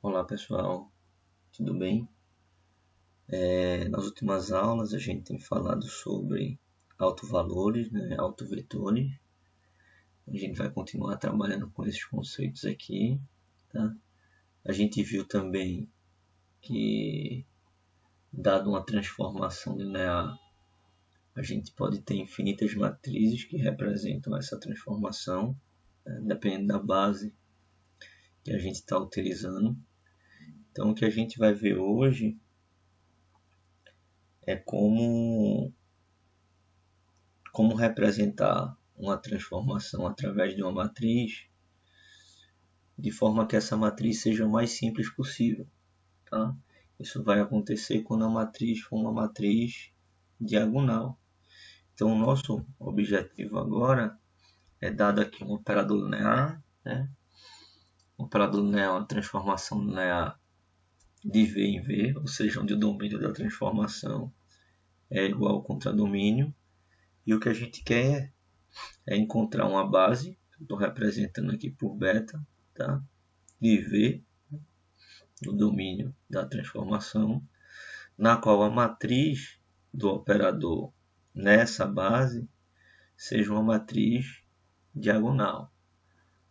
Olá pessoal, tudo bem? Nas últimas aulas a gente tem falado sobre autovalores, autovetores. A gente vai continuar trabalhando com esses conceitos aqui, tá? A gente viu também que, dado uma transformação linear, a gente pode ter infinitas matrizes que representam essa transformação, dependendo da base que a gente está utilizando. Então, o que a gente vai ver hoje é como representar uma transformação através de uma matriz, de forma que essa matriz seja o mais simples possível. Tá? Isso vai acontecer quando a matriz for uma matriz diagonal. Então, o nosso objetivo agora é dado aqui um operador linear. O operador linear é uma transformação linear de V em V, ou seja, onde o domínio da transformação é igual ao contradomínio. E o que a gente quer é encontrar uma base, estou representando aqui por beta, tá? De V, no domínio da transformação, na qual a matriz do operador nessa base seja uma matriz diagonal.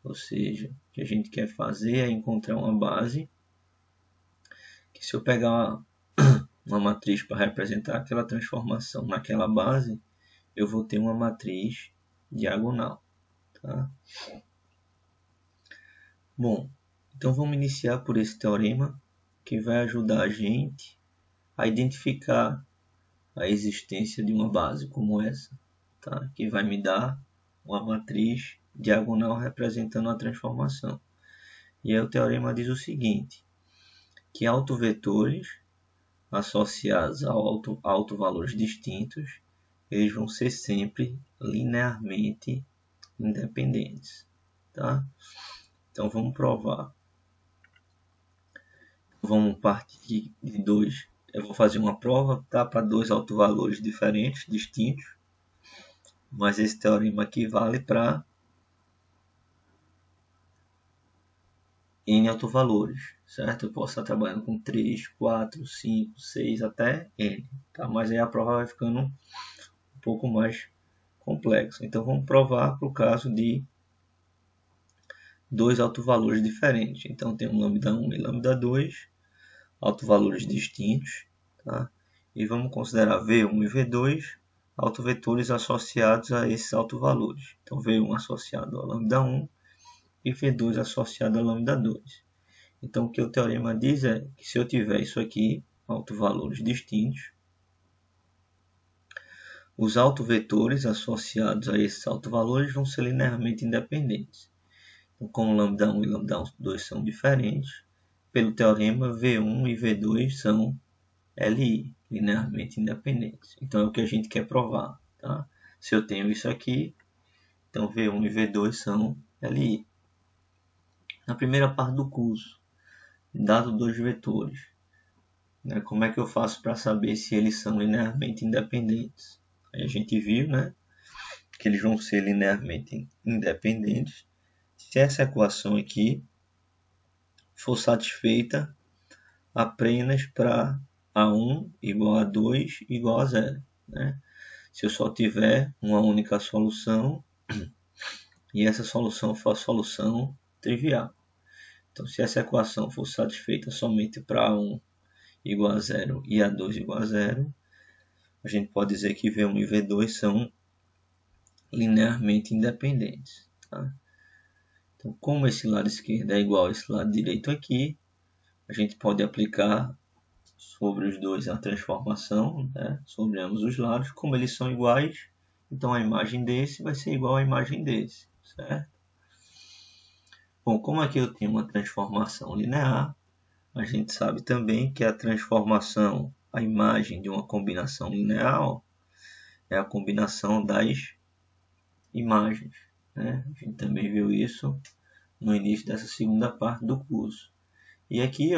Ou seja, o que a gente quer fazer é encontrar uma base que, se eu pegar uma matriz para representar aquela transformação naquela base, eu vou ter uma matriz diagonal. Tá? Bom, então vamos iniciar por esse teorema que vai ajudar a gente a identificar a existência de uma base como essa, tá? Que vai me dar uma matriz diagonal representando a transformação. E aí o teorema diz o seguinte, que autovetores associados a autovalores distintos, eles vão ser sempre linearmente independentes. Tá? Então vamos provar. Vamos partir de dois. Eu vou fazer uma prova, tá? Para dois autovalores diferentes, distintos. Mas esse teorema aqui vale para N autovalores, certo? Eu posso estar trabalhando com 3, 4, 5, 6 até N. Tá? Mas aí a prova vai ficando um pouco mais complexa. Então vamos provar para o caso de dois autovalores diferentes. Então tem um lambda 1 e lambda 2, autovalores distintos, tá? E vamos considerar V1 e V2 autovetores associados a esses autovalores. Então V1 associado a lambda 1 e V2 associado a lambda 2. Então o que o teorema diz é que, se eu tiver isso aqui, autovalores distintos, os autovetores associados a esses autovalores vão ser linearmente independentes. Então, como lambda 1 e lambda 2 são diferentes, pelo teorema V1 e V2 são LI, linearmente independentes. Então é o que a gente quer provar. Tá? Se eu tenho isso aqui, então V1 e V2 são LI. Na primeira parte do curso, dado dois vetores, como é que eu faço para saber se eles são linearmente independentes? Aí a gente viu, que eles vão ser linearmente independentes se essa equação aqui for satisfeita apenas para A1 igual a 2 igual a 0. Se eu só tiver uma única solução e essa solução for a solução trivial. Então, se essa equação for satisfeita somente para A1 igual a 0 e A2 igual a 0, a gente pode dizer que V1 e V2 são linearmente independentes. Tá? Então, como esse lado esquerdo é igual a esse lado direito aqui, a gente pode aplicar sobre os dois a transformação, sobre ambos os lados. Como eles são iguais, então a imagem desse vai ser igual à imagem desse, certo? Bom, como aqui eu tenho uma transformação linear, a gente sabe também que a transformação, a imagem de uma combinação linear, é a combinação das imagens. A gente também viu isso no início dessa segunda parte do curso. E aqui,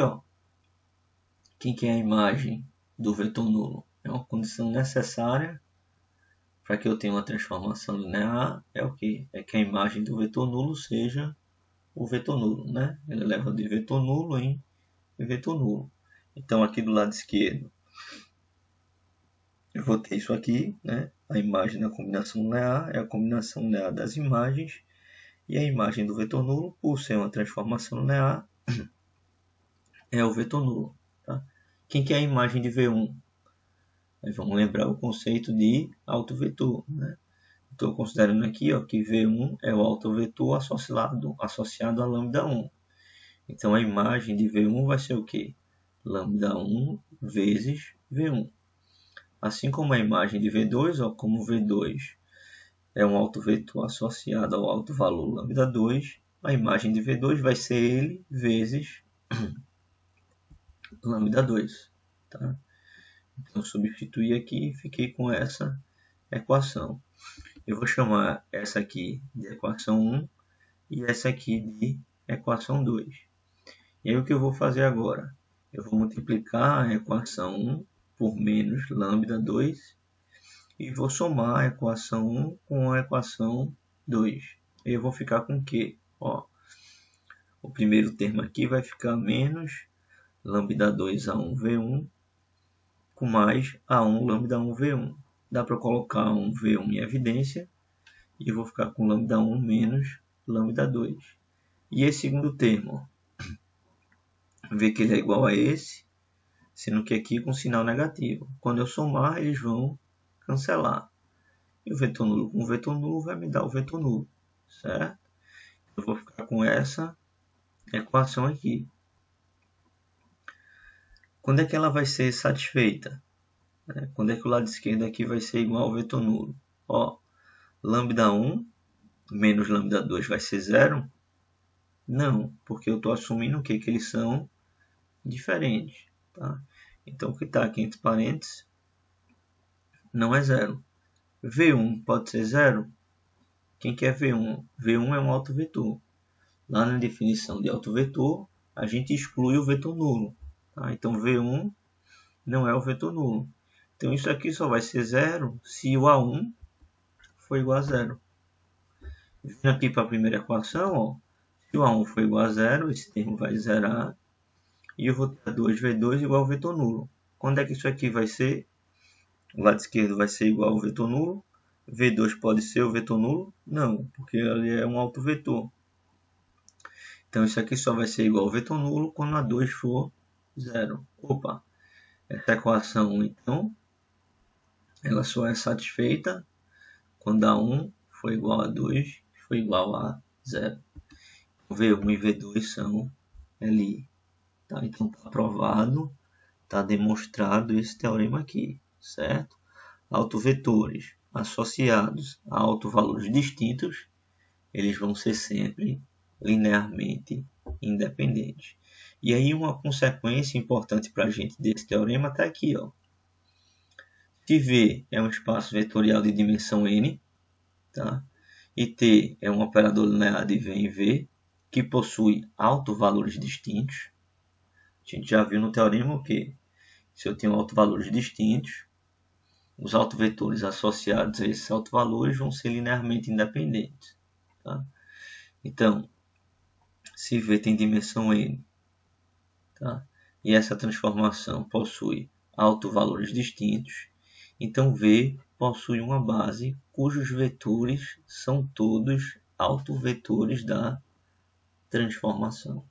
quem que é a imagem do vetor nulo? É uma condição necessária para que eu tenha uma transformação linear. É o que? É que a imagem do vetor nulo seja o vetor nulo. Ele leva de vetor nulo em vetor nulo. Então, aqui do lado esquerdo, eu vou ter isso aqui, né? A imagem da combinação linear é a combinação linear das imagens, e a imagem do vetor nulo, por ser uma transformação linear, é o vetor nulo. Tá? Quem que é a imagem de V1? Aí vamos lembrar o conceito de autovetor. Né? Estou considerando aqui que V1 é o autovetor associado a lambda 1. Então, a imagem de V1 vai ser o quê? Lambda 1 vezes V1. Assim como a imagem de V2, como V2 é um autovetor associado ao alto valor lambda 2, a imagem de V2 vai ser ele vezes lambda 2. Tá? Então, substituir aqui e fiquei com essa equação. Eu vou chamar essa aqui de equação 1 e essa aqui de equação 2. E aí o que eu vou fazer agora? Eu vou multiplicar a equação 1 por menos lambda 2 e vou somar a equação 1 com a equação 2. E eu vou ficar com o quê? O primeiro termo aqui vai ficar menos lambda 2 A1 V1 com mais A1 lambda 1 V1. Dá para colocar um V1 em evidência e eu vou ficar com lambda 1 menos lambda 2. E esse segundo termo, ver que ele é igual a esse, sendo que aqui com sinal negativo. Quando eu somar, eles vão cancelar. E o vetor nulo com o vetor nulo vai me dar o vetor nulo, certo? Eu vou ficar com essa equação aqui. Quando é que ela vai ser satisfeita? Quando é que o lado esquerdo aqui vai ser igual ao vetor nulo? Lambda 1 menos lambda 2 vai ser zero? Não, porque eu estou assumindo que eles são diferentes. Tá? Então, o que está aqui entre parênteses não é zero. V1 pode ser zero? Quem que é V1? V1 é um autovetor. Lá na definição de autovetor, a gente exclui o vetor nulo. Tá? Então, V1 não é o vetor nulo. Então, isso aqui só vai ser zero se o A1 for igual a zero. Vindo aqui para a primeira equação, se o A1 for igual a zero, esse termo vai zerar. E eu vou ter 2V2 igual ao vetor nulo. Quando é que isso aqui vai ser? O lado esquerdo vai ser igual ao vetor nulo. V2 pode ser o vetor nulo? Não, porque ele é um autovetor. Então, isso aqui só vai ser igual ao vetor nulo quando a 2 for zero. Essa equação, então, ela só é satisfeita quando a 1 for igual a 2 for igual a zero. V1 e V2 são LI. Tá? Então, está provado, está demonstrado esse teorema aqui, certo? Autovetores associados a autovalores distintos, eles vão ser sempre linearmente independentes. E aí uma consequência importante para a gente desse teorema está aqui. Se V é um espaço vetorial de dimensão n, tá? E T é um operador linear de V em V, que possui autovalores distintos. A gente já viu no teorema que se eu tenho autovalores distintos, os autovetores associados a esses autovalores vão ser linearmente independentes. Tá? Então, se V tem dimensão n, tá? E essa transformação possui autovalores distintos, então V possui uma base cujos vetores são todos autovetores da transformação.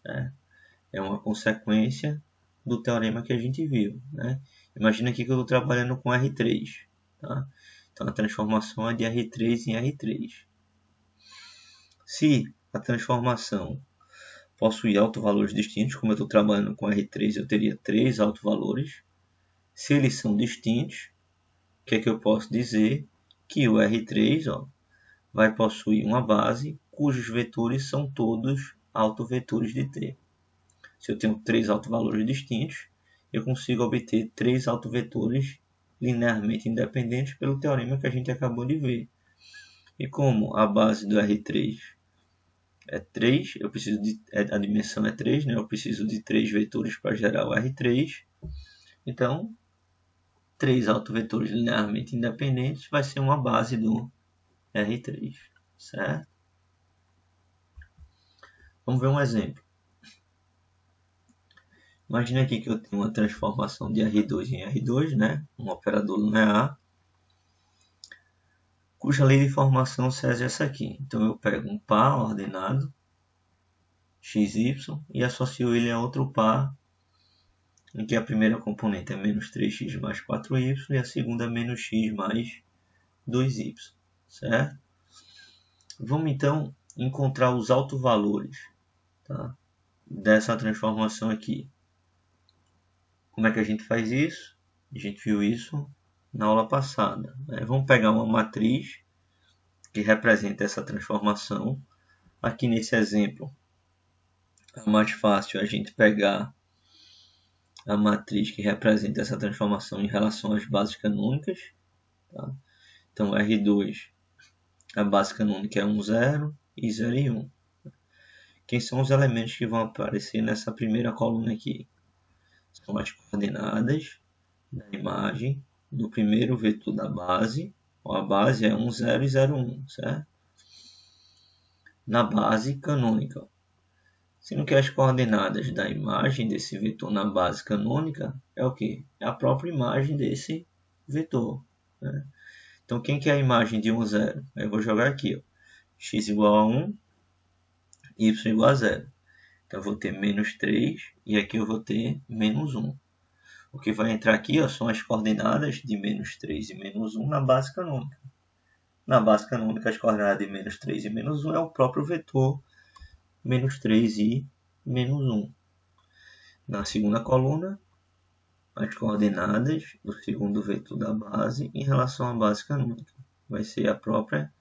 Certo? É uma consequência do teorema que a gente viu. Né? Imagina aqui que eu estou trabalhando com R3. Tá? Então, a transformação é de R3 em R3. Se a transformação possui autovalores distintos, como eu estou trabalhando com R3, eu teria 3 autovalores. Se eles são distintos, o que é que eu posso dizer? Que o R3 vai possuir uma base cujos vetores são todos autovetores de T. Se eu tenho 3 autovalores distintos, eu consigo obter 3 autovetores linearmente independentes pelo teorema que a gente acabou de ver. E como a base do R3 é 3, a dimensão é 3, né? Eu preciso de 3 vetores para gerar o R3. Então, 3 autovetores linearmente independentes vai ser uma base do R3, certo? Vamos ver um exemplo. Imagine aqui que eu tenho uma transformação de R2 em R2, né? Um operador linear, cuja lei de formação seja essa aqui. Então eu pego um par ordenado, xy, e associo ele a outro par, em que a primeira componente é menos 3x mais 4y e a segunda é menos x mais 2y, certo? Vamos então encontrar os autovalores, tá, dessa transformação aqui. Como é que a gente faz isso? A gente viu isso na aula passada, né? Vamos pegar uma matriz que representa essa transformação. Aqui nesse exemplo, é mais fácil a gente pegar a matriz que representa essa transformação em relação às bases canônicas. Tá? Então, R2, a base canônica é 1, 0 e 0 e 1. Quem são os elementos que vão aparecer nessa primeira coluna aqui? São as coordenadas da imagem do primeiro vetor da base. A base é 1, 0 e 0, 1, certo? Na base canônica. Sendo que as coordenadas da imagem desse vetor na base canônica é o quê? É a própria imagem desse vetor, né? Então, quem que é a imagem de 1, 0? Eu vou jogar aqui, ó, x igual a 1, y igual a 0. Então, eu vou ter menos 3 e aqui eu vou ter menos 1. O que vai entrar aqui, ó, são as coordenadas de menos 3 e menos 1 na base canônica. Na base canônica, as coordenadas de menos 3 e menos 1 é o próprio vetor menos 3 e menos 1. Na segunda coluna, as coordenadas do segundo vetor da base em relação à base canônica. Vai ser a própria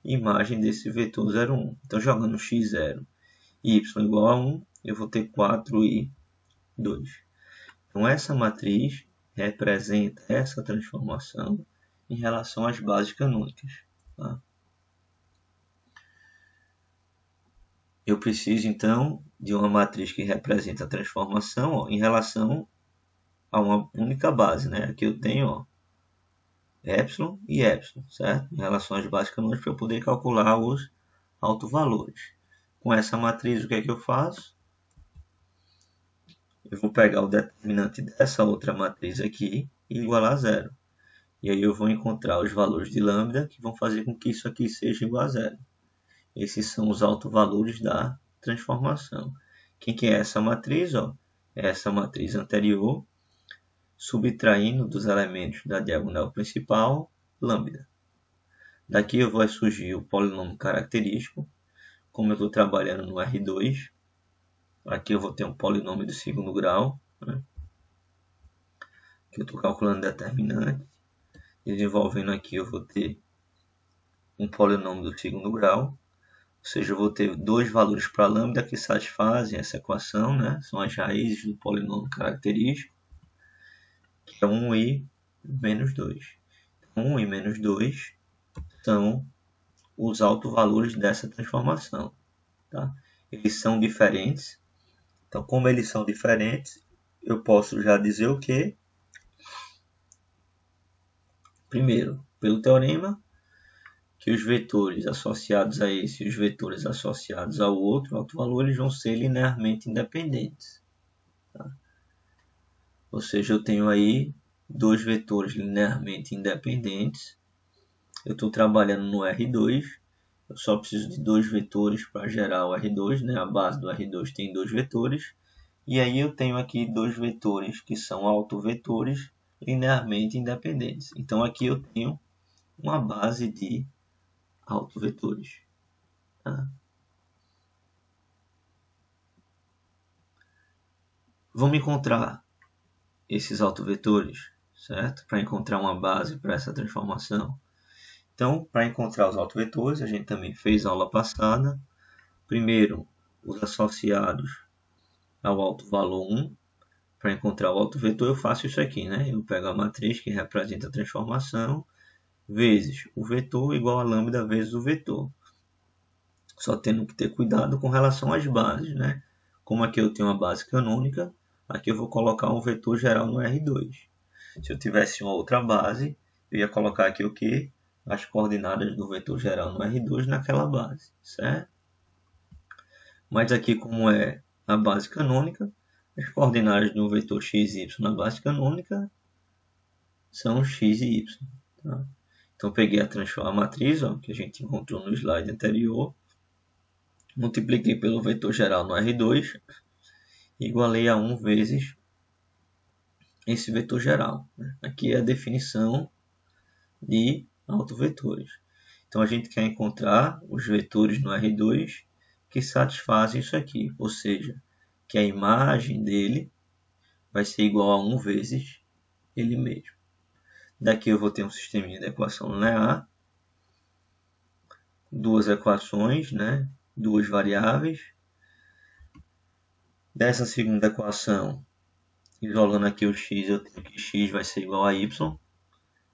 imagem desse vetor 0, 1. Então, jogando x0 e y igual a 1, eu vou ter 4 e 2. Então, essa matriz representa essa transformação em relação às bases canônicas. Tá? Eu preciso, então, de uma matriz que representa a transformação, ó, em relação a uma única base, né? Aqui eu tenho, ó, epsilon e epsilon, certo? Em relação às bases canônicas, para eu poder calcular os autovalores. Com essa matriz, o que é que eu faço? Eu vou pegar o determinante dessa outra matriz aqui e igualar a 0. E aí eu vou encontrar os valores de lambda que vão fazer com que isso aqui seja igual a 0. Esses são os autovalores da transformação. Quem que é essa matriz? Ó? É essa matriz anterior, subtraindo dos elementos da diagonal principal, lambda. Daqui vai surgir o polinômio característico. Como eu estou trabalhando no R2, aqui eu vou ter um polinômio de segundo grau, né? Que eu estou calculando determinante. Desenvolvendo aqui eu vou ter um polinômio do segundo grau. Ou seja, eu vou ter dois valores para lambda que satisfazem essa equação, né? São as raízes do polinômio característico, que é 1 e menos 2. 1 e menos 2 são os autovalores dessa transformação. Tá? Eles são diferentes. Então, como eles são diferentes, eu posso já dizer o quê? Primeiro, pelo teorema, que os vetores associados a esse e os vetores associados ao outro autovalor eles vão ser linearmente independentes. Tá? Ou seja, eu tenho aí dois vetores linearmente independentes. Eu estou trabalhando no R2. Eu só preciso de dois vetores para gerar o R2. Né? A base do R2 tem dois vetores. E aí eu tenho aqui dois vetores que são autovetores linearmente independentes. Então aqui eu tenho uma base de autovetores. Tá? Vamos encontrar esses autovetores, certo? Para encontrar uma base para essa transformação. Então, para encontrar os autovetores, a gente também fez aula passada. Primeiro, os associados ao autovalor 1. Para encontrar o autovetor, eu faço isso aqui, né? Eu pego a matriz que representa a transformação, vezes o vetor igual a lambda vezes o vetor. Só tendo que ter cuidado com relação às bases, né? Como aqui eu tenho uma base canônica, aqui eu vou colocar um vetor geral no R2. Se eu tivesse uma outra base, eu ia colocar aqui o quê? As coordenadas do vetor geral no R2 naquela base, certo? Mas aqui, como é a base canônica, a As coordenadas do vetor x e y na base canônica são x e y. Tá? Então, peguei a matriz que a gente encontrou no slide anterior, multipliquei pelo vetor geral no R2, igualei a 1 vezes esse vetor geral. Aqui é a definição de autovetores. Então, a gente quer encontrar os vetores no R2 que satisfazem isso aqui, ou seja, que a imagem dele vai ser igual a 1 vezes ele mesmo. Daqui eu vou ter um sisteminha de equação linear, duas equações, duas variáveis. Dessa segunda equação, isolando aqui o x, eu tenho que x vai ser igual a y.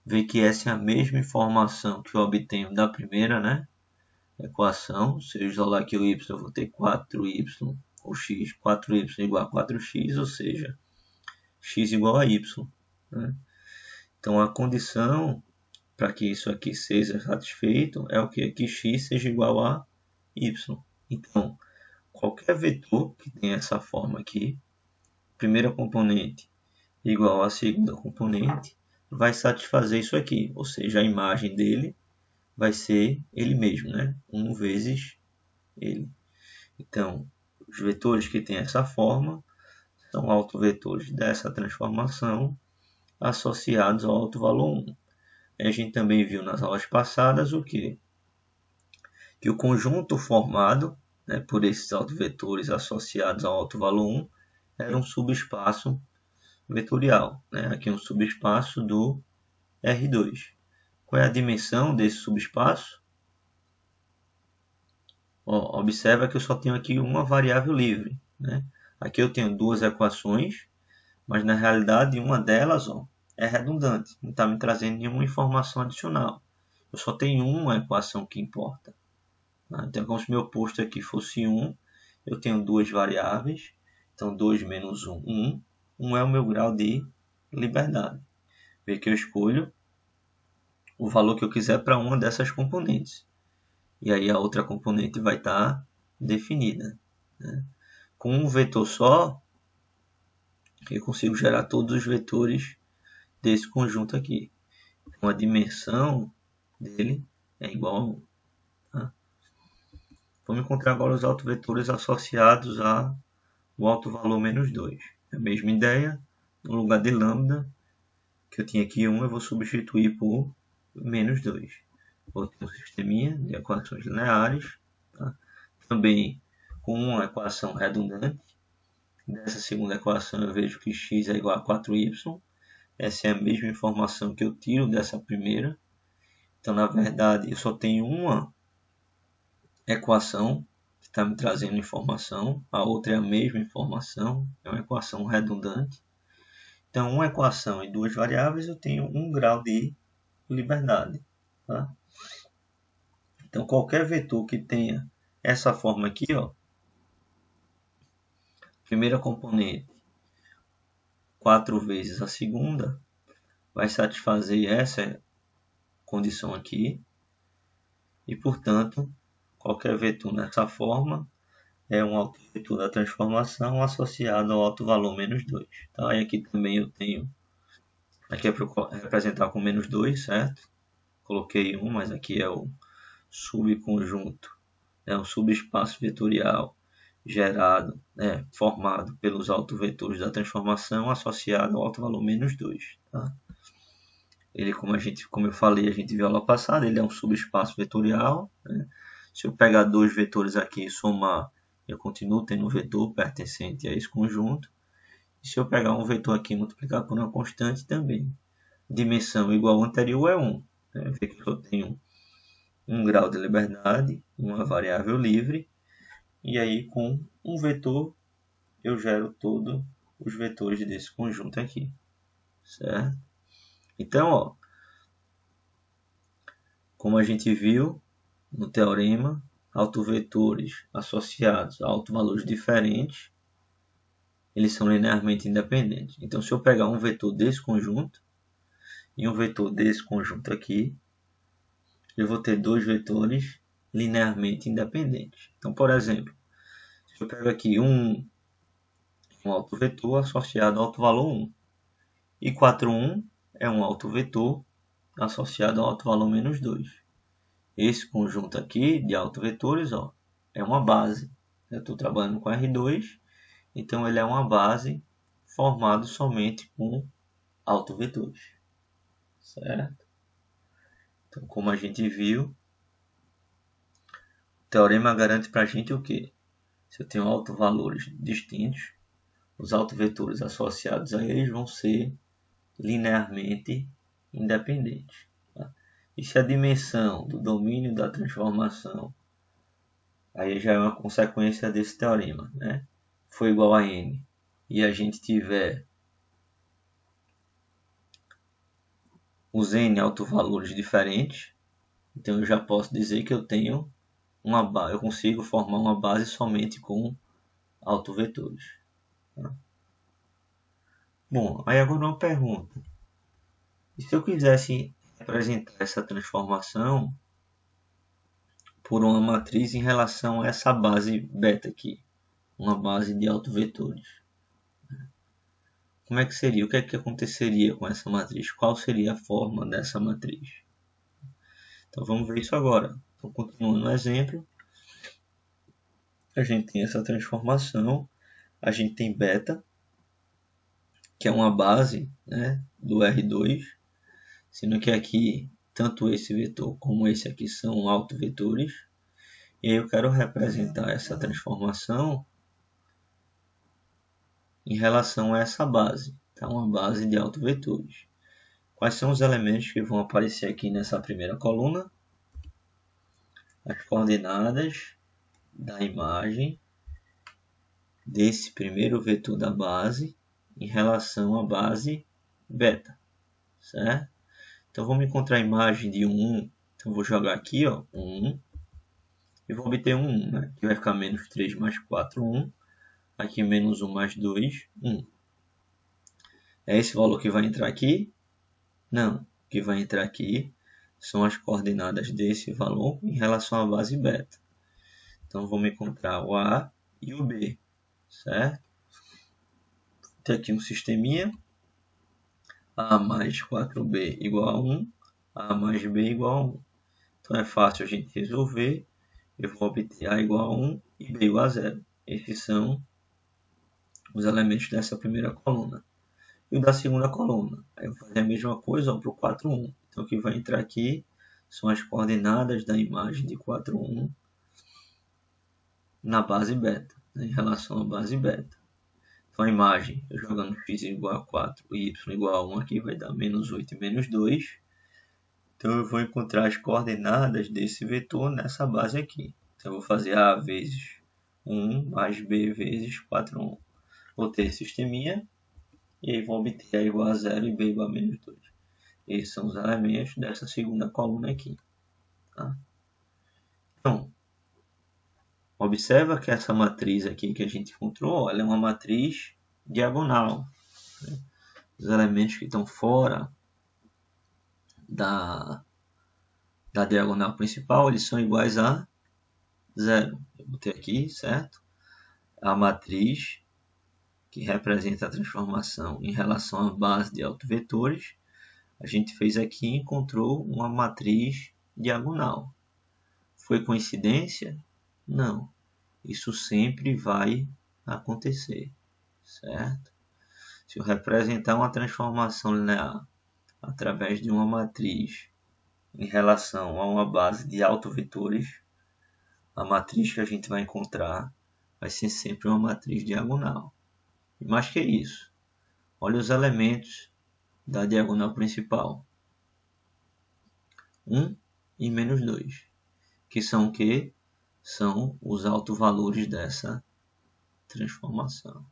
Ver que essa é a mesma informação que eu obtenho da primeira equação. Se eu isolar aqui o y, eu vou ter 4y, ou x, 4y igual a 4x, ou seja, x igual a y. Então, a condição para que isso aqui seja satisfeito é o que? Que x seja igual a y. Então, qualquer vetor que tenha essa forma aqui, primeira componente igual à segunda componente, vai satisfazer isso aqui. Ou seja, a imagem dele vai ser ele mesmo, 1 vezes ele. Então, os vetores que têm essa forma são autovetores dessa transformação associados ao autovalor 1. A gente também viu nas aulas passadas o quê? Que o conjunto formado por esses autovetores associados ao autovalor 1 era um subespaço vetorial. Aqui é um subespaço do R2. Qual é a dimensão desse subespaço? Observa que eu só tenho aqui uma variável livre. Aqui eu tenho duas equações, mas na realidade uma delas é redundante, não está me trazendo nenhuma informação adicional. Eu só tenho uma equação que importa. Então, como se meu posto aqui fosse 1, eu tenho duas variáveis. Então, 2 menos 1, 1. 1 é o meu grau de liberdade. Vê que eu escolho o valor que eu quiser para uma dessas componentes. E aí a outra componente vai estar definida. Com um vetor só, eu consigo gerar todos os vetores desse conjunto aqui. Então, a dimensão dele é igual a 1. Vamos encontrar agora os autovetores associados ao autovalor menos 2. A mesma ideia, no lugar de lambda, que eu tinha aqui 1, eu vou substituir por menos 2. Vou ter um sisteminha de equações lineares, também com uma equação redundante. Dessa segunda equação eu vejo que x é igual a 4y. Essa é a mesma informação que eu tiro dessa primeira. Então, na verdade, eu só tenho uma equação que está me trazendo informação. A outra é a mesma informação. É uma equação redundante. Então, uma equação e duas variáveis, eu tenho um grau de liberdade. Então, qualquer vetor que tenha essa forma aqui, primeira componente 4 vezes a segunda, vai satisfazer essa condição aqui. E, portanto, qualquer vetor nessa forma é um autovetor da transformação associado ao autovalor menos 2. Tá? E aqui também eu tenho, aqui é para representar com menos 2, certo? Coloquei 1, mas aqui é o subconjunto, é um subespaço vetorial gerado, formado pelos autovetores da transformação associado ao autovalor menos 2. Tá? Ele, como eu falei, a gente viu aula passada, ele é um subespaço vetorial. Se eu pegar dois vetores aqui e somar, eu continuo tendo um vetor pertencente a esse conjunto. E se eu pegar um vetor aqui e multiplicar por uma constante também, dimensão igual ao anterior é 1. Vê que eu tenho um grau de liberdade, uma variável livre, e aí com um vetor eu gero todos os vetores desse conjunto aqui, certo? Então, como a gente viu no teorema, autovetores associados a autovalores diferentes, eles são linearmente independentes. Então, se eu pegar um vetor desse conjunto e um vetor desse conjunto aqui, eu vou ter dois vetores linearmente independentes. Então, por exemplo, se eu pego aqui 1 um autovetor associado ao autovalor 1. E 4, 1 é um autovetor associado ao autovalor menos 2. Esse conjunto aqui de autovetores é uma base. Eu estou trabalhando com R2, então ele é uma base formado somente com autovetores. Certo? Então, como a gente viu, o teorema garante para a gente o quê? Se eu tenho autovalores distintos, os autovetores associados a eles vão ser linearmente independentes. Tá? E se a dimensão do domínio da transformação, aí já é uma consequência desse teorema, né? For igual a n, e a gente tiver os n autovalores diferentes, então eu já posso dizer que eu tenho eu consigo formar uma base somente com autovetores. Tá? Bom, aí agora uma pergunta. E se eu quisesse representar essa transformação por uma matriz em relação a essa base beta aqui, uma base de autovetores? Como é que seria? O que é que aconteceria com essa matriz? Qual seria a forma dessa matriz? Então vamos ver isso agora. Então, continuando no exemplo, a gente tem essa transformação, a gente tem beta, que é uma base, né, do R2, sendo que aqui tanto esse vetor como esse aqui são autovetores. E aí eu quero representar essa transformação em relação a essa base, tá? Uma base de autovetores. Quais são os elementos que vão aparecer aqui nessa primeira coluna? As coordenadas da imagem desse primeiro vetor da base em relação à base beta, certo? Então vamos encontrar a imagem de 1, então vou jogar aqui, 1, e vou obter um 1, né? Que vai ficar menos 3 mais 4, 1, aqui menos 1 mais 2, 1. É esse valor que vai entrar aqui? Não, o que vai entrar aqui são as coordenadas desse valor em relação à base beta. Então vamos encontrar o A e o B, certo? Tem aqui um sisteminha, A mais 4B igual a 1, A mais B igual a 1. Então é fácil a gente resolver. Eu vou obter A igual a 1 e B igual a 0. Esses são os elementos dessa primeira coluna. E o da segunda coluna, eu vou fazer a mesma coisa para o 4, 1. Então o que vai entrar aqui são as coordenadas da imagem de 4, 1 na base beta, né, em relação à base beta. Então a imagem, eu jogando x igual a 4 e y igual a 1 aqui, vai dar menos 8 e menos 2. Então eu vou encontrar as coordenadas desse vetor nessa base aqui. Então eu vou fazer A vezes 1 mais B vezes 4, 1. Vou ter esse sisteminha. E aí vou obter A igual a 0 e B igual a menos 2. Esses são os elementos dessa segunda coluna aqui. Tá? Então, observa que essa matriz aqui que a gente encontrou, ela é uma matriz diagonal. Né? Os elementos que estão fora da diagonal principal, eles são iguais a 0. Eu botei aqui, certo? A matriz que representa a transformação em relação à base de autovetores, a gente fez aqui e encontrou uma matriz diagonal. Foi coincidência? Não. Isso sempre vai acontecer, certo? Se eu representar uma transformação linear através de uma matriz em relação a uma base de autovetores, a matriz que a gente vai encontrar vai ser sempre uma matriz diagonal. E mais que isso, olha os elementos da diagonal principal. 1 e menos 2, que são o quê? São os autovalores dessa transformação,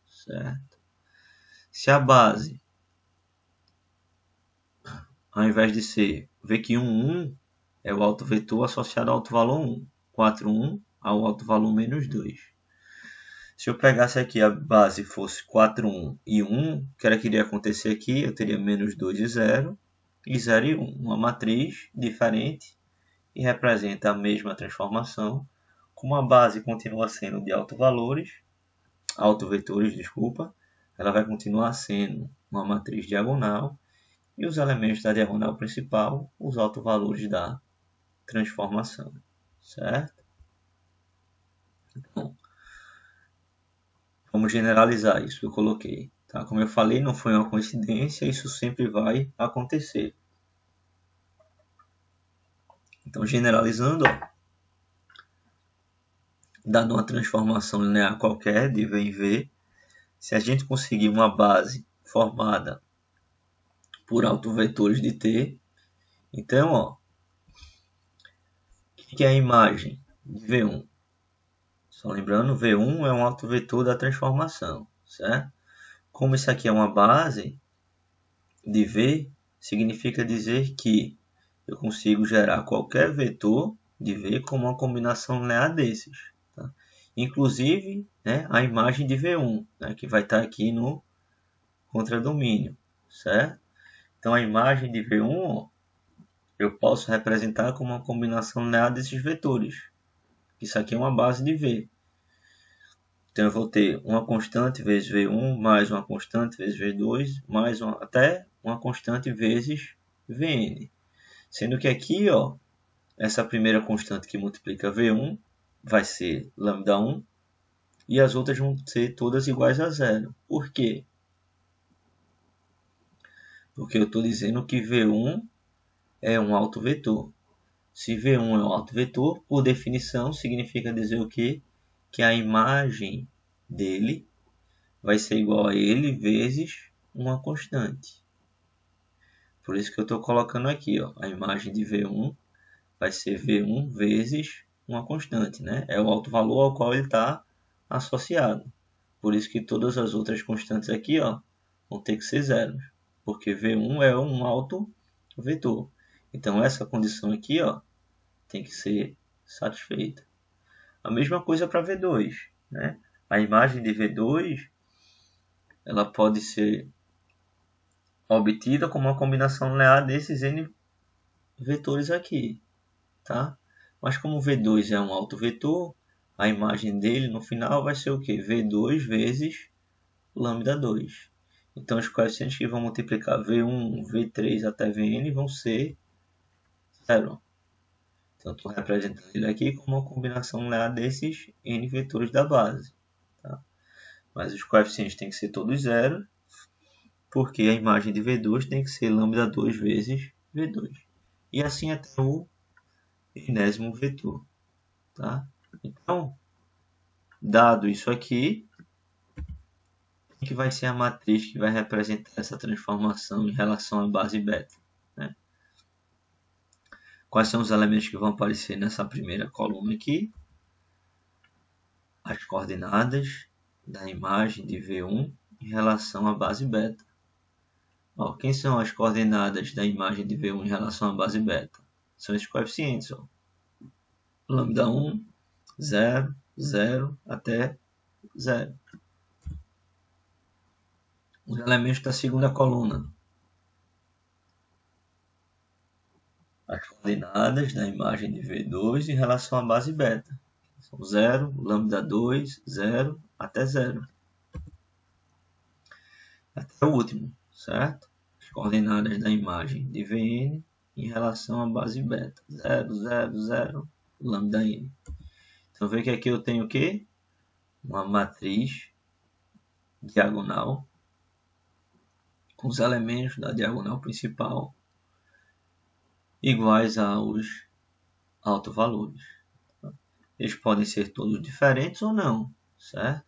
certo? Se a base, ao invés de ser V1, 1, é o autovetor associado ao autovalor 1, 4, 1 ao autovalor menos 2. Se eu pegasse aqui a base fosse 4, 1 e 1, o que era que iria acontecer aqui? Eu teria menos 2 e 0, e 0 e 1. Uma matriz diferente e representa a mesma transformação, como a base continua sendo de autovalores, autovetores, desculpa, ela vai continuar sendo uma matriz diagonal e os elementos da diagonal principal, os autovalores da transformação, certo? Então, vamos generalizar isso que eu coloquei. Tá? Como eu falei, não foi uma coincidência, isso sempre vai acontecer. Então, generalizando, ó, dado uma transformação linear qualquer de V em V, se a gente conseguir uma base formada por autovetores de T, então, ó, o que é a imagem de V1? Só lembrando, V1 é um autovetor da transformação, certo? Como isso aqui é uma base de V, significa dizer que eu consigo gerar qualquer vetor de V como uma combinação linear desses. Tá? Inclusive, né, a imagem de V1, né, que vai estar aqui no contradomínio, certo? Então, a imagem de V1 eu posso representar como uma combinação linear desses vetores. Isso aqui é uma base de V. Então, eu vou ter uma constante vezes V1, mais uma constante vezes V2, mais até uma constante vezes Vn. Sendo que aqui, ó, essa primeira constante que multiplica V1 vai ser lambda1 e as outras vão ser todas iguais a zero. Por quê? Porque eu estou dizendo que V1 é um autovetor. Se V1 é um autovetor, por definição, significa dizer o quê? Que a imagem dele vai ser igual a ele vezes uma constante. Por isso que eu estou colocando aqui, ó, a imagem de V1 vai ser V1 vezes uma constante, né? É o autovalor ao qual ele está associado. Por isso que todas as outras constantes aqui, ó, vão ter que ser zeros, porque V1 é um autovetor. Então, essa condição aqui, ó, tem que ser satisfeita. A mesma coisa para V2, né? A imagem de V2 ela pode ser obtida como uma combinação linear desses n vetores aqui, tá? Mas como V2 é um autovetor, a imagem dele no final vai ser o quê? V2 vezes lambda2. Então, os coeficientes que vão multiplicar V1, V3 até Vn vão ser zero. Então, estou representando ele aqui como uma combinação linear desses n vetores da base. Tá? Mas os coeficientes têm que ser todos zero, porque a imagem de V2 tem que ser lambda2 vezes V2. E assim até o enésimo vetor. Tá? Então, dado isso aqui, que vai ser a matriz que vai representar essa transformação em relação à base beta. Né? Quais são os elementos que vão aparecer nessa primeira coluna aqui? As coordenadas da imagem de V1 em relação à base beta. Ó, quem são as coordenadas da imagem de V1 em relação à base beta? São esses coeficientes. Ó. Lambda 1, 0, 0 até 0. Os elementos da segunda coluna. As coordenadas da imagem de V2 em relação à base beta. São 0, lambda 2, 0 até 0. Até o último, certo? As coordenadas da imagem de Vn em relação à base beta. 0, 0, 0, lambda n. Então, vê que aqui eu tenho o quê? Uma matriz diagonal com os elementos da diagonal principal iguais aos autovalores. Eles podem ser todos diferentes ou não, certo?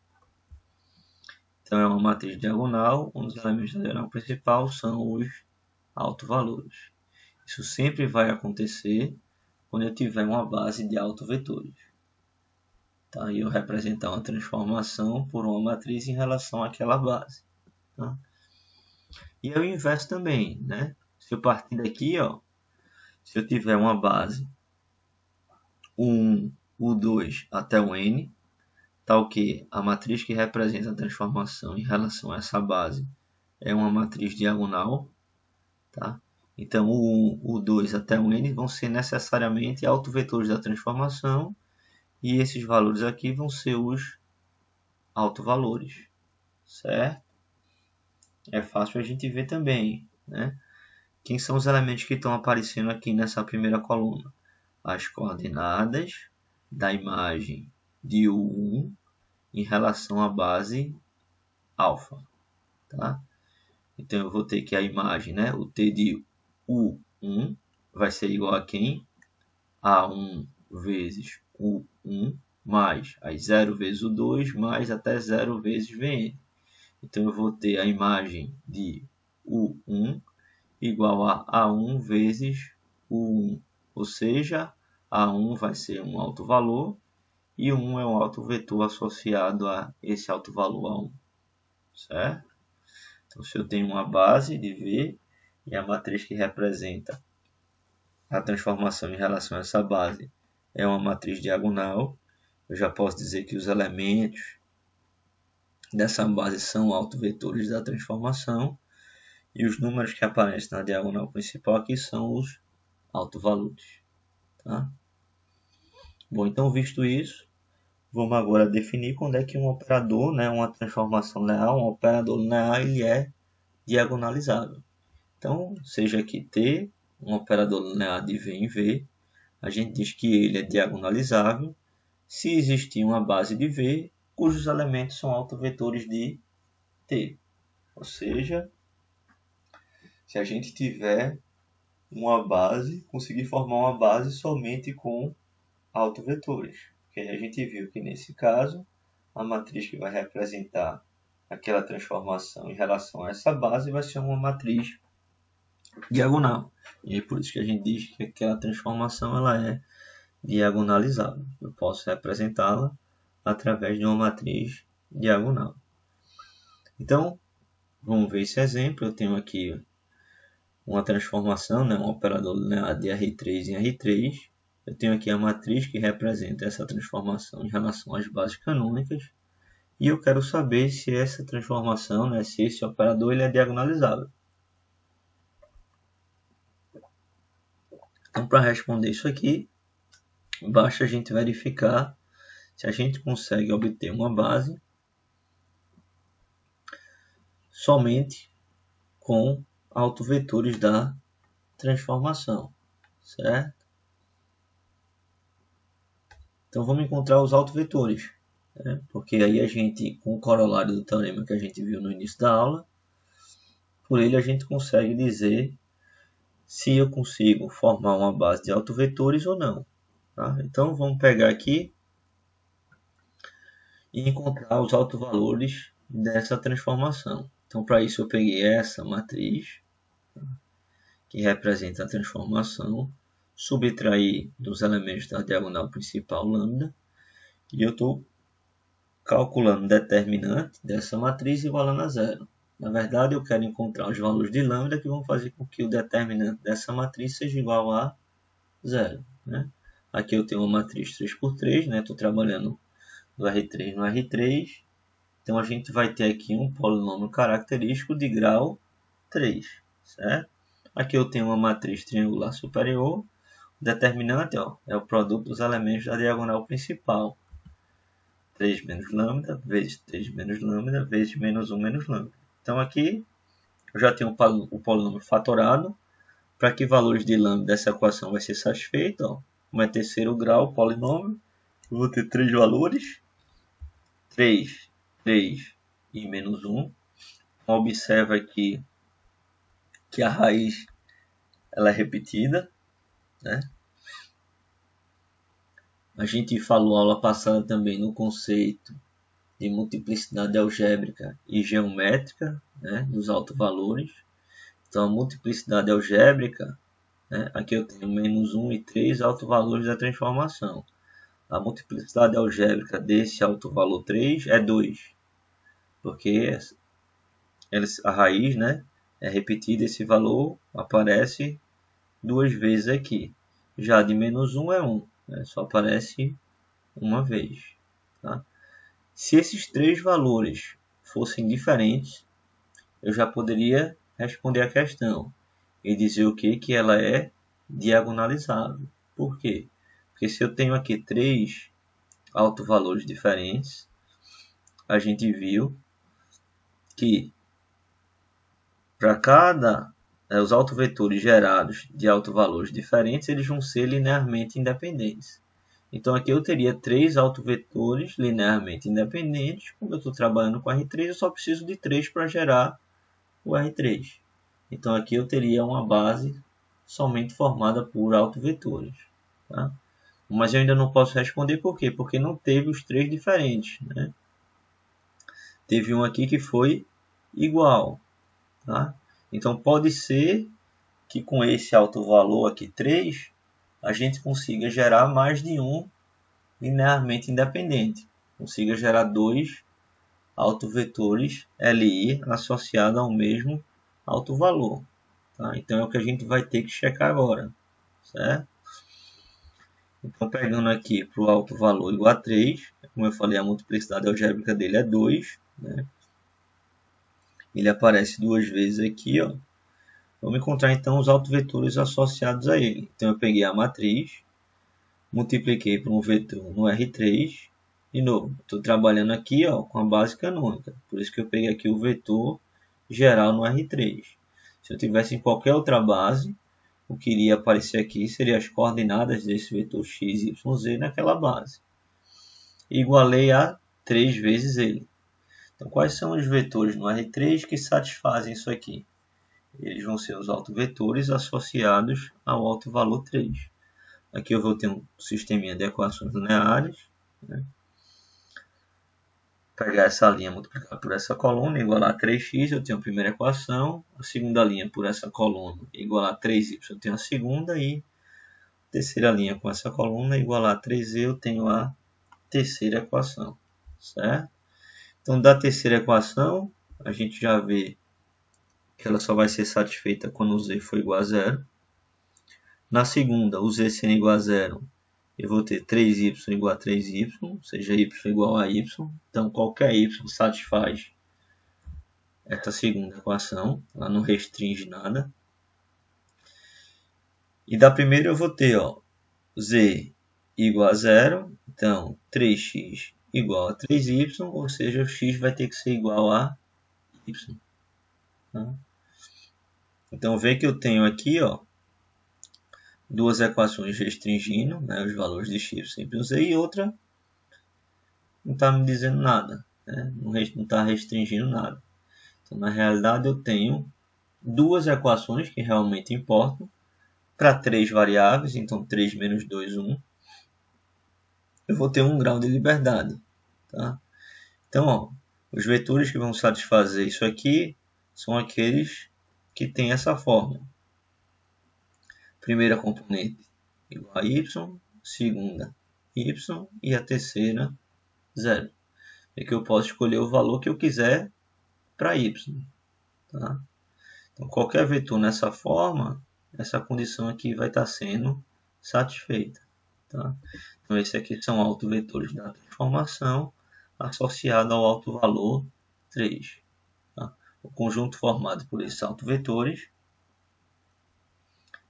Então, é uma matriz diagonal, onde os elementos da diagonal principal são os autovalores. Isso sempre vai acontecer quando eu tiver uma base de autovetores. Tá? E eu representar uma transformação por uma matriz em relação àquela base. Tá? E é o inverso também, né? Se eu partir daqui, ó, se eu tiver uma base U1, U2 até o N, tal que a matriz que representa a transformação em relação a essa base é uma matriz diagonal, tá? Então, o 1, o 2 até o N vão ser necessariamente autovetores da transformação e esses valores aqui vão ser os autovalores, certo? É fácil a gente ver também, né? Quem são os elementos que estão aparecendo aqui nessa primeira coluna? As coordenadas da imagem de U1 em relação à base alfa, tá? Então eu vou ter que a imagem, né? O T de U1 vai ser igual a quem? A1 vezes U1 mais as 0 vezes o 2 mais até 0 vezes Vn. Então eu vou ter a imagem de U1 igual a A1 vezes U1, ou seja, A1 vai ser um alto valor e 1 é um alto vetor associado a esse alto valor A1, certo? Então se eu tenho uma base de V e a matriz que representa a transformação em relação a essa base é uma matriz diagonal, eu já posso dizer que os elementos dessa base são autovetores da transformação e os números que aparecem na diagonal principal aqui são os autovalores. Tá? Bom, então visto isso, vamos agora definir quando é que um operador, né, uma transformação linear, um operador linear, ele é diagonalizável. Então, seja aqui T, um operador linear de V em V, a gente diz que ele é diagonalizável se existir uma base de V cujos elementos são autovetores de T. Ou seja, se a gente tiver uma base, conseguir formar uma base somente com autovetores. Porque a gente viu que nesse caso, a matriz que vai representar aquela transformação em relação a essa base vai ser uma matriz diagonal. E é por isso que a gente diz que aquela transformação ela é diagonalizável. Eu posso representá-la através de uma matriz diagonal. Então, vamos ver esse exemplo. Eu tenho aqui uma transformação, né, um operador linear de R3 em R3. Eu tenho aqui a matriz que representa essa transformação em relação às bases canônicas. E eu quero saber se essa transformação, né, se esse operador ele é diagonalizável. Então, para responder isso aqui, basta a gente verificar se a gente consegue obter uma base somente com autovetores da transformação, certo? Então vamos encontrar os autovetores, né? Porque aí a gente, com o corolário do teorema que a gente viu no início da aula, por ele a gente consegue dizer se eu consigo formar uma base de autovetores ou não. Tá? Então vamos pegar aqui e encontrar os autovalores dessa transformação. Então para isso eu peguei essa matriz, que representa a transformação, subtrair dos elementos da diagonal principal lambda, e eu estou calculando o determinante dessa matriz igualando a zero. Na verdade, eu quero encontrar os valores de lambda que vão fazer com que o determinante dessa matriz seja igual a zero. Né? Aqui eu tenho uma matriz 3x3, estou trabalhando do R3 no R3, então a gente vai ter aqui um polinômio característico de grau 3, certo? Aqui eu tenho uma matriz triangular superior. O determinante é o produto dos elementos da diagonal principal. 3 menos lambda vezes 3 menos lambda vezes menos 1 menos lambda. Então aqui eu já tenho o polinômio fatorado. Para que valores de lambda dessa equação vai ser satisfeito? Como é terceiro grau o polinômio, eu vou ter 3 valores. 3, 3 e menos 1. Observa aqui que a raiz ela é repetida, né? A gente falou aula passada também no conceito de multiplicidade algébrica e geométrica, né, dos autovalores. Então a multiplicidade algébrica, né, aqui eu tenho menos 1 e 3 autovalores da transformação. A multiplicidade algébrica desse autovalor 3 é 2, porque a raiz, né, é repetida, esse valor aparece 2 vezes aqui. Já de menos 1 é 1, né, só aparece uma vez. Tá? Se esses 3 valores fossem diferentes, eu já poderia responder a questão e dizer o que ela é diagonalizável. Por quê? Porque se eu tenho aqui 3 autovalores diferentes, a gente viu que para cada os autovetores gerados de autovalores diferentes, eles vão ser linearmente independentes. Então aqui eu teria 3 autovetores linearmente independentes. Como eu estou trabalhando com R3, eu só preciso de 3 para gerar o R3. Então aqui eu teria uma base somente formada por autovetores. Tá? Mas eu ainda não posso responder por quê? Porque não teve os 3 diferentes. Né? Teve um aqui que foi igual. Tá? Então pode ser que com esse autovalor aqui 3, a gente consiga gerar mais de um linearmente independente. Consiga gerar 2 autovetores LI associados ao mesmo autovalor. Tá? Então é o que a gente vai ter que checar agora. Certo? Então pegando aqui para o autovalor igual a 3, como eu falei, a multiplicidade algébrica dele é 2. Né? Ele aparece 2 vezes aqui. Ó. Vamos encontrar então os autovetores associados a ele. Então eu peguei a matriz, multipliquei por um vetor no R3. De novo, estou trabalhando aqui ó, com a base canônica. Por isso que eu peguei aqui o vetor geral no R3. Se eu tivesse em qualquer outra base, o que iria aparecer aqui seria as coordenadas desse vetor x, y, z naquela base. Igualei a 3 vezes ele. Então, quais são os vetores no R3 que satisfazem isso aqui? Eles vão ser os autovetores associados ao autovalor 3. Aqui eu vou ter um sisteminha de equações lineares. Né? Pegar essa linha, multiplicar por essa coluna, igualar a 3x, eu tenho a primeira equação. A segunda linha por essa coluna, igualar a 3y, eu tenho a segunda. E a terceira linha com essa coluna, igualar a 3z, eu tenho a terceira equação. Certo? Então, da terceira equação, a gente já vê que ela só vai ser satisfeita quando o z for igual a zero. Na segunda, o z sendo igual a zero, eu vou ter 3y igual a 3y, ou seja, y igual a y. Então, qualquer y satisfaz essa segunda equação, ela não restringe nada. E da primeira eu vou ter ó, z igual a zero, então 3x igual a 3y, ou seja, o x vai ter que ser igual a y. Tá? Então, vê que eu tenho aqui ó, duas equações restringindo né, os valores de x, y, z, e outra não está me dizendo nada, né? Não está restringindo nada. Então, na realidade, eu tenho duas equações que realmente importam para 3 variáveis, então 3 menos 2, 1. Eu vou ter 1 grau de liberdade. Tá? Então, ó, os vetores que vão satisfazer isso aqui são aqueles que têm essa fórmula. Primeira componente igual a y, segunda y e a terceira 0. É que eu posso escolher o valor que eu quiser para y. Tá? Então, qualquer vetor nessa forma, essa condição aqui vai estar sendo satisfeita. Tá? Então, esses aqui são autovetores da transformação associado ao autovalor 3. Tá? O conjunto formado por esses autovetores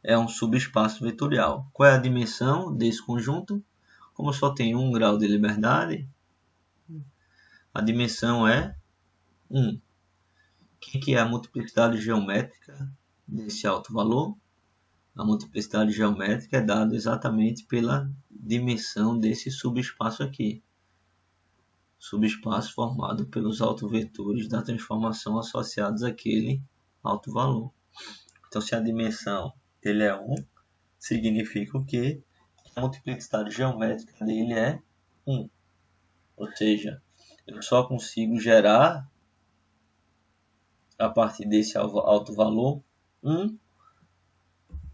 é um subespaço vetorial. Qual é a dimensão desse conjunto? Como só tem 1 grau de liberdade, a dimensão é 1. O que é a multiplicidade geométrica desse autovalor? A multiplicidade geométrica é dada exatamente pela dimensão desse subespaço aqui. Subespaço formado pelos autovetores da transformação associados àquele autovalor. Então, se a dimensão dele é 1, significa o quê? A multiplicidade geométrica dele é 1. Ou seja, eu só consigo gerar, a partir desse autovalor, um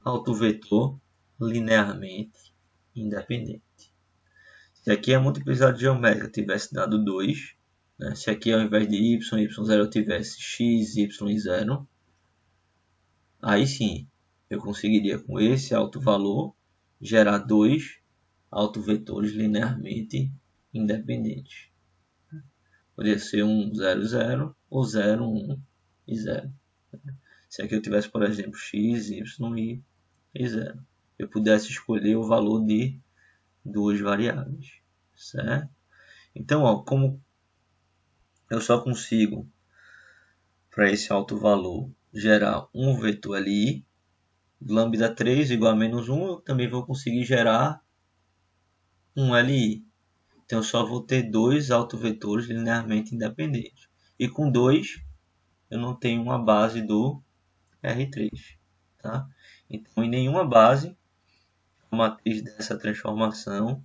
autovetor linearmente independente. Se aqui a multiplicidade geométrica tivesse dado 2, né? Se aqui ao invés de y, y0 eu tivesse x, y e 0, aí sim eu conseguiria com esse autovalor gerar 2 autovetores linearmente independentes. Poderia ser 1, 0, 0 ou 0, 1 e 0. Se aqui eu tivesse, por exemplo, x, y e 0. Eu pudesse escolher o valor de duas variáveis. Certo? Então, ó, como eu só consigo, para esse alto valor, gerar um vetor LI. Lambda 3 igual a menos 1, eu também vou conseguir gerar um LI. Então, eu só vou ter dois autovetores linearmente independentes. E com 2, eu não tenho uma base do R3. Tá? Então, em nenhuma base, a matriz dessa transformação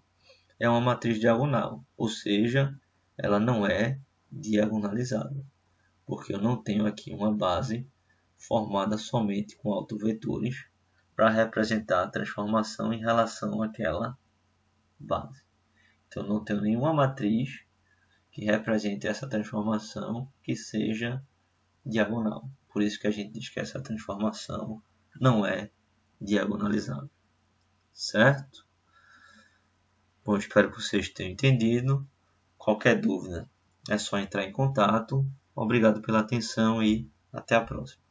é uma matriz diagonal. Ou seja, ela não é diagonalizada. Porque eu não tenho aqui uma base formada somente com autovetores para representar a transformação em relação àquela base. Então, eu não tenho nenhuma matriz que represente essa transformação que seja diagonal. Por isso que a gente diz que essa transformação não é diagonalizada. Certo? Bom, espero que vocês tenham entendido. Qualquer dúvida é só entrar em contato. Obrigado pela atenção e até a próxima.